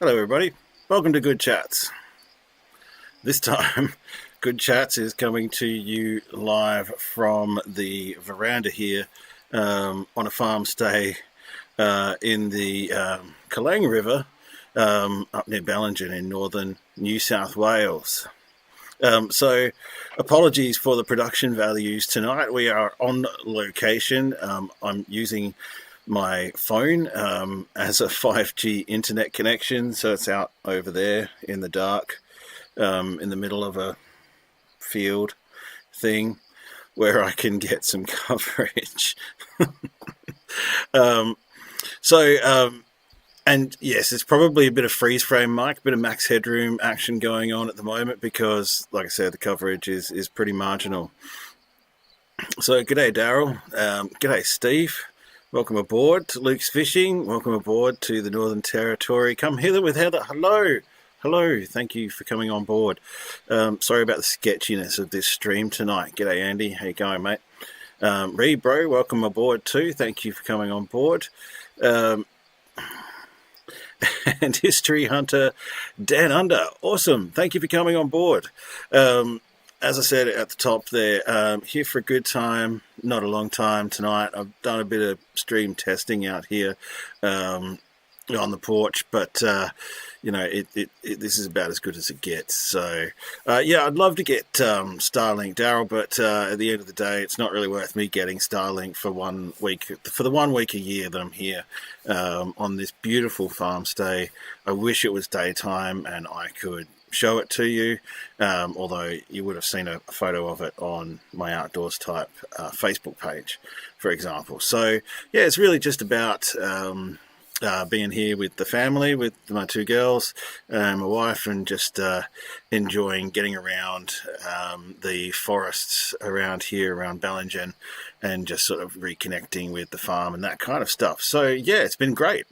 Hello everybody, welcome to Good Chats. This time, Good Chats is coming to you live from the veranda here on a farm stay in the Kalang River up near Ballingen in northern New South Wales. So apologies for the production values tonight. We are on location. I'm using my phone as a 5G internet connection, so it's out over there in the dark in the middle of a field thing where I can get some coverage. And yes, it's probably a bit of freeze frame mic, a bit of max headroom action going on at the moment because, like I said, the coverage is pretty marginal. So g'day Daryl, g'day Steve, welcome aboard to Luke's Fishing, welcome aboard to the Northern Territory. Come hither with Heather, hello, thank you for coming on board. Sorry about the sketchiness of this stream tonight. G'day Andy, how you going mate? Reed bro, welcome aboard too, thank you for coming on board. And History Hunter Dan Under, awesome, thank you for coming on board. As I said at the top there, here for a good time, not a long time tonight. I've done a bit of stream testing out here on the porch, but you know, this is about as good as it gets. So yeah, I'd love to get Starlink, Daryl, but at the end of the day, it's not really worth me getting Starlink for 1 week, for the 1 week a year that I'm here on this beautiful farm stay. I wish it was daytime and I could show it to you, although you would have seen a photo of it on my Outdoors Type Facebook page, for example. So yeah, it's really just about being here with the family, with my two girls and my wife, and just enjoying getting around the forests around here, around Ballingen, and just sort of reconnecting with the farm and that kind of stuff. So yeah, it's been great.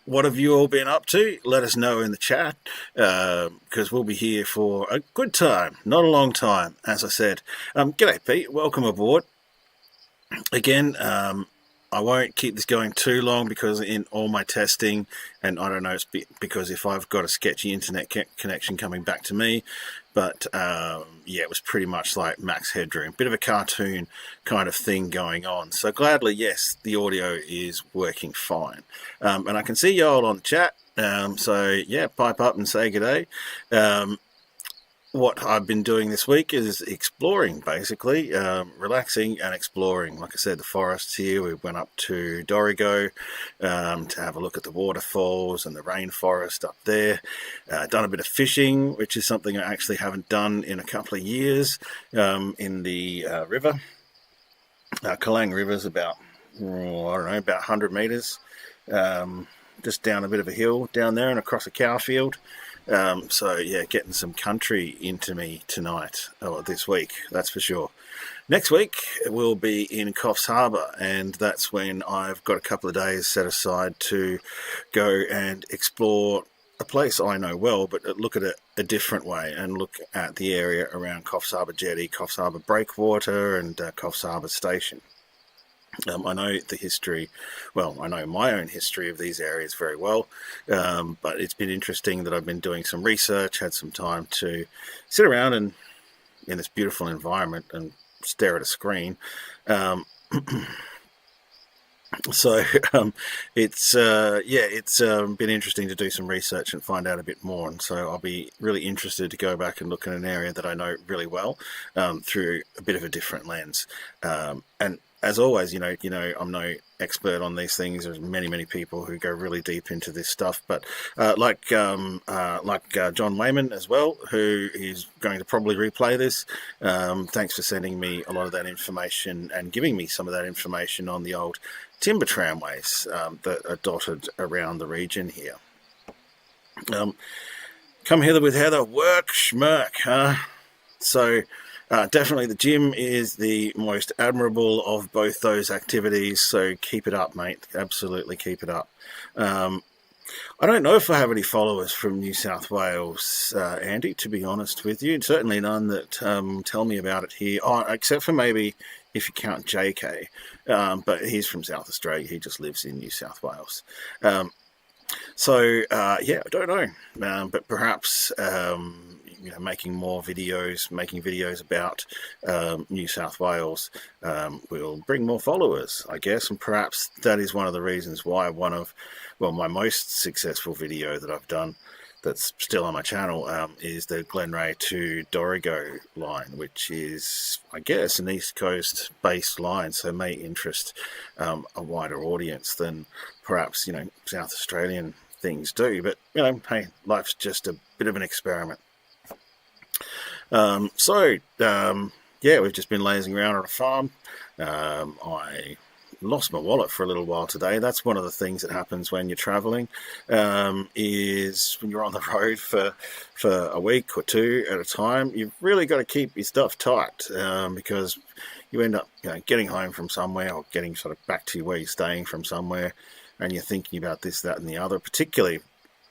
What have you all been up to? Let us know in the chat, because we'll be here for a good time, not a long time, as I said. G'day Pete, welcome aboard. Again, I won't keep this going too long because in all my testing, and I don't know, it's because if I've got a sketchy internet connection coming back to me, but yeah, it was pretty much like max headroom, bit of a cartoon kind of thing going on. So gladly, yes, the audio is working fine. And I can see y'all on the chat, so yeah, pipe up and say good day. What I've been doing this week is exploring, basically, relaxing and exploring. Like I said, the forests here, we went up to Dorrigo to have a look at the waterfalls and the rainforest up there. Done a bit of fishing, which is something I actually haven't done in a couple of years, in the river. Kalang River's about, I don't know, about 100 metres, just down a bit of a hill down there and across a cow field. So yeah, getting some country into me tonight, or this week, that's for sure. Next week we'll be in Coffs Harbour, and that's when I've got a couple of days set aside to go and explore a place I know well, but look at it a different way and look at the area around Coffs Harbour Jetty, Coffs Harbour Breakwater, and Coffs Harbour Station. I know the history, well, I know my own history of these areas very well, but it's been interesting that I've been doing some research, had some time to sit around and in this beautiful environment and stare at a screen. So it's been interesting to do some research and find out a bit more, and so I'll be really interested to go back and look at an area that I know really well through a bit of a different lens. And as always, you know, I'm no expert on these things. There's many people who go really deep into this stuff, but like John Wayman as well, who is going to probably replay this. Thanks for sending me a lot of that information and giving me some of that information on the old timber tramways that are dotted around the region here. Come hither with Heather, work schmirk, huh? So definitely the gym is the most admirable of both those activities, so keep it up, mate. Absolutely keep it up. I don't know if I have any followers from New South Wales, Andy, to be honest with you. Certainly none that tell me about it here, except for maybe if you count JK, but he's from South Australia. He just lives in New South Wales. Yeah, I don't know, but perhaps making more videos, making videos about New South Wales will bring more followers, I guess, and perhaps that is one of the reasons why my most successful video that I've done that's still on my channel is the Glenray to Dorrigo line, which is, I guess, an East Coast based line, so may interest a wider audience than perhaps South Australian things do. But hey, life's just a bit of an experiment. Yeah, we've just been lazing around on a farm. I lost my wallet for a little while today. That's one of the things that happens when you're traveling, is when you're on the road for a week or two at a time, you've really got to keep your stuff tight, because you end up getting home from somewhere, or getting sort of back to where you're staying from somewhere, and you're thinking about this, that, and the other, particularly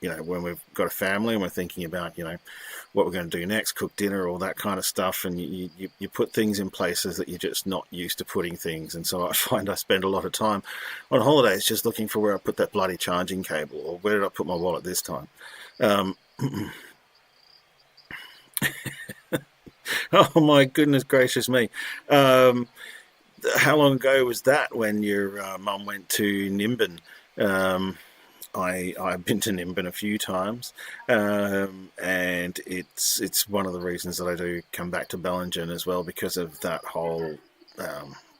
when we've got a family and we're thinking about what we're going to do next, cook dinner, all that kind of stuff, and you put things in places that you're just not used to putting things. And so I find I spend a lot of time on holidays just looking for where I put that bloody charging cable, or where did I put my wallet this time. Oh my goodness gracious me. How long ago was that when your mum went to Nimbin? I've been to Nimbin a few times, and it's one of the reasons that I do come back to Bellingen as well, because of that whole,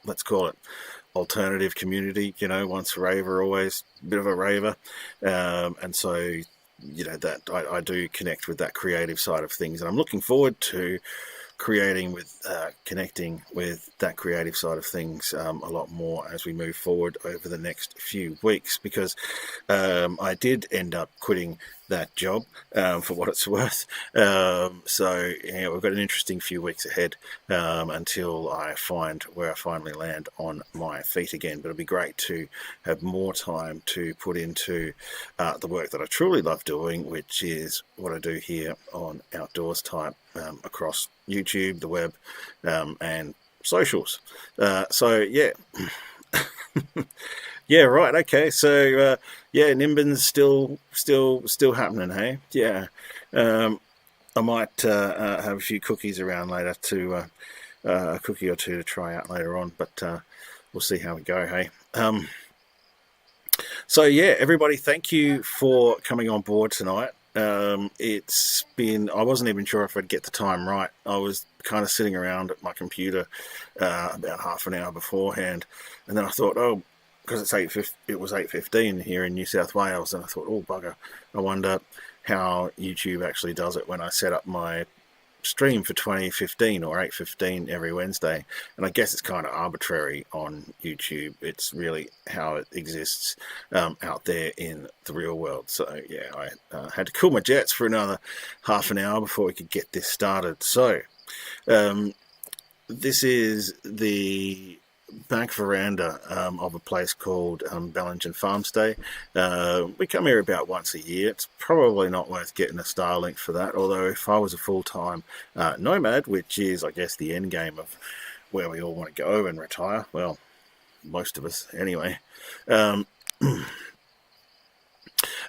let's call it, alternative community. Once a raver, always a bit of a raver, and so that I do connect with that creative side of things, and I'm looking forward to connecting with that creative side of things a lot more as we move forward over the next few weeks, because I did end up quitting that job, for what it's worth. So we've got an interesting few weeks ahead until I find where I finally land on my feet again. But it'll be great to have more time to put into the work that I truly love doing, which is what I do here on Outdoors Type, across YouTube, the web, and socials. Yeah. Yeah, right. Okay. So yeah, Nimbin's still happening. Hey, yeah. I might have a few cookies around later to a cookie or two to try out later on, but we'll see how we go. Hey. So yeah, everybody, thank you for coming on board tonight. It's been, I wasn't even sure if I'd get the time right. I was kind of sitting around at my computer about half an hour beforehand, and then I thought, oh, because it was 8:15 here in New South Wales, and I thought, oh bugger, I wonder how YouTube actually does it when I set up my stream for 20:15 or 8:15 every Wednesday. And I guess it's kind of arbitrary on YouTube. It's really how it exists out there in the real world. So yeah, I had to cool my jets for another half an hour before we could get this started. So this is the back veranda of a place called Bellingen Farmstay. We come here about once a year. It's probably not worth getting a Starlink for that, although if I was a full-time nomad, which is, I guess, the end game of where we all want to go and retire, well, most of us anyway. And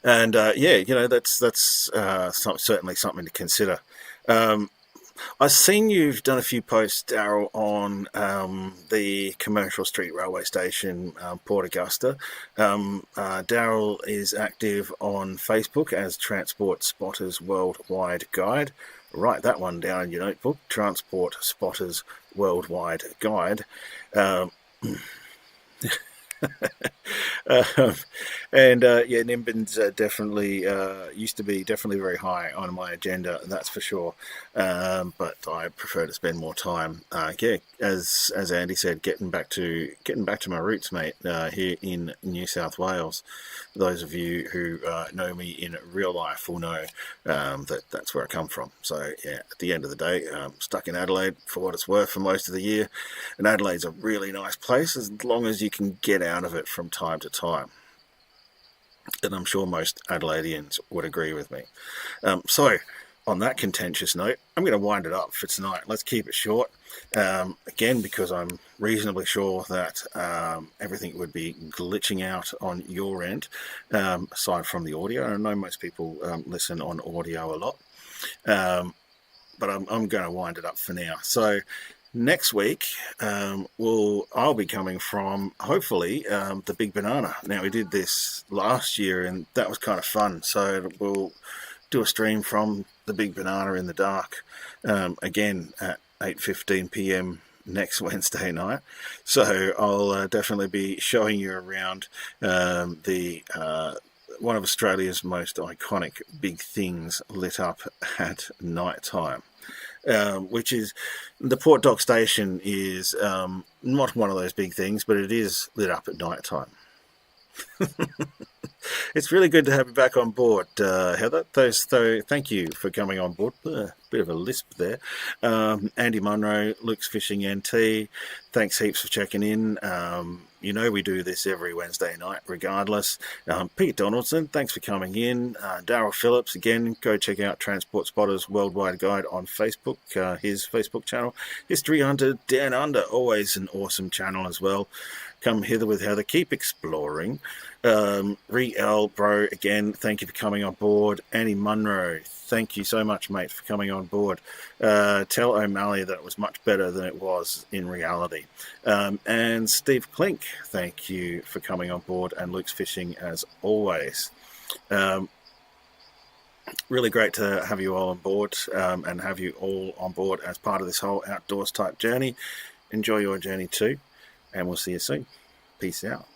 yeah, that's certainly something to consider. I've seen you've done a few posts, Daryl, on the Commercial Street Railway Station, Port Augusta. Daryl is active on Facebook as Transport Spotters Worldwide Guide. Write that one down in your notebook, Transport Spotters Worldwide Guide. Yeah, Nimbin's definitely used to be definitely very high on my agenda, that's for sure. But I prefer to spend more time, yeah, as Andy said, getting back to my roots, mate, here in New South Wales. Those of you who know me in real life will know that's where I come from. So yeah, at the end of the day, stuck in Adelaide for what it's worth for most of the year, and Adelaide's a really nice place as long as you can get out of it from time to time. And I'm sure most Adelaideans would agree with me. So on that contentious note, I'm going to wind it up for tonight. Let's keep it short. Again, because I'm reasonably sure that everything would be glitching out on your end, aside from the audio. I know most people listen on audio a lot, but I'm going to wind it up for now. So next week, I'll be coming from, hopefully, the Big Banana. Now, we did this last year, and that was kind of fun. So we'll do a stream from the Big Banana in the dark, again at 8:15 p.m. next Wednesday night. So I'll definitely be showing you around the one of Australia's most iconic big things lit up at night time. Which is the Port Dock Station is not one of those big things, but it is lit up at night time. It's really good to have you back on board, Heather. Thank you for coming on board. Bit of a lisp there. Andy Munro, Luke's Fishing NT, thanks heaps for checking in. You know we do this every Wednesday night regardless. Pete Donaldson, thanks for coming in. Darryl Phillips, again, go check out Transport Spotters Worldwide Guide on Facebook, his Facebook channel. History Hunter Down Under, always an awesome channel as well. Come hither with Heather, keep exploring. Re-L, bro, again, thank you for coming on board. Annie Munro, thank you so much, mate, for coming on board. Tell O'Malley that it was much better than it was in reality. And Steve Klink, thank you for coming on board. And Luke's Fishing, as always. Really great to have you all on board, and have you all on board as part of this whole outdoors type journey. Enjoy your journey too, and we'll see you soon. Peace out.